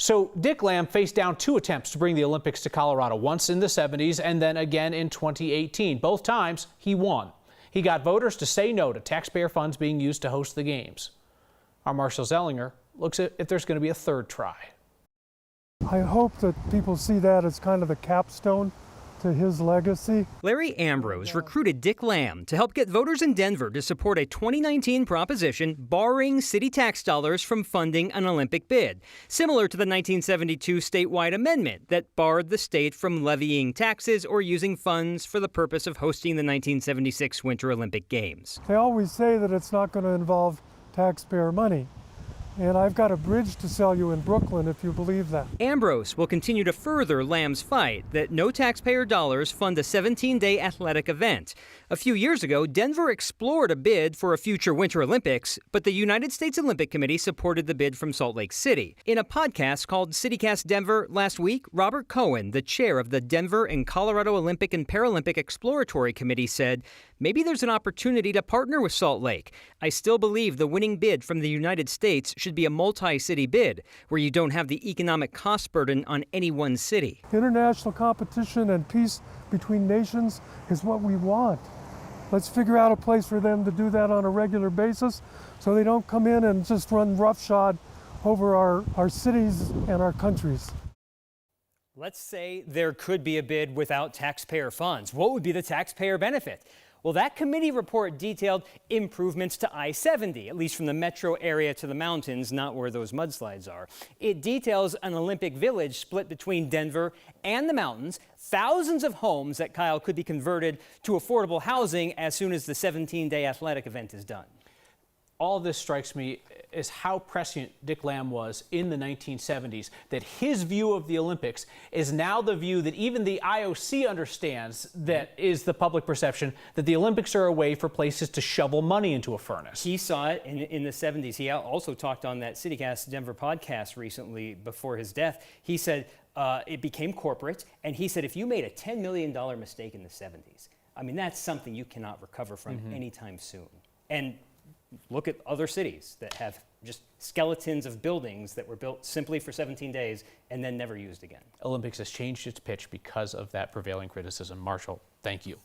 So Dick Lamb faced down 2 attempts to bring the Olympics to Colorado, once in the 70s and then again in 2018. Both times he won. He got voters to say no to taxpayer funds being used to host the games. Our Marshall Zellinger looks at if there's going to be a third try. I hope that people see that as kind of the capstone to his legacy. Larry Ambrose recruited Dick Lamb to help get voters in Denver to support a 2019 proposition barring city tax dollars from funding an Olympic bid, similar to the 1972 statewide amendment that barred the state from levying taxes or using funds for the purpose of hosting the 1976 Winter Olympic Games. They always say that it's not going to involve taxpayer money. And I've got a bridge to sell you in Brooklyn if you believe that. Ambrose will continue to further Lamb's fight that no taxpayer dollars fund a 17-day athletic event. A few years ago, Denver explored a bid for a future Winter Olympics, but the United States Olympic Committee supported the bid from Salt Lake City. In a podcast called CityCast Denver last week, Robert Cohen, the chair of the Denver and Colorado Olympic and Paralympic Exploratory Committee, said, "Maybe there's an opportunity to partner with Salt Lake. I still believe the winning bid from the United States should be a multi-city bid, where you don't have the economic cost burden on any one city." International competition and peace between nations is what we want. Let's figure out a place for them to do that on a regular basis so they don't come in and just run roughshod over our cities and our countries. Let's say there could be a bid without taxpayer funds. What would be the taxpayer benefit? Well, that committee report detailed improvements to I-70, at least from the metro area to the mountains, not where those mudslides are. It details an Olympic village split between Denver and the mountains, thousands of homes that, Kyle, could be converted to affordable housing as soon as the 17-day athletic event is done. All this strikes me as how prescient Dick Lamb was in the 1970s, that his view of the Olympics is now the view that even the IOC understands, that is the public perception, that the Olympics are a way for places to shovel money into a furnace. He saw it in the 70s. He also talked on that CityCast Denver podcast recently before his death. He said it became corporate, and he said if you made a $10 million mistake in the 70s, I mean, that's something you cannot recover from anytime soon. And look at other cities that have just skeletons of buildings that were built simply for 17 days and then never used again. Olympics has changed its pitch because of that prevailing criticism. Marshall, thank you.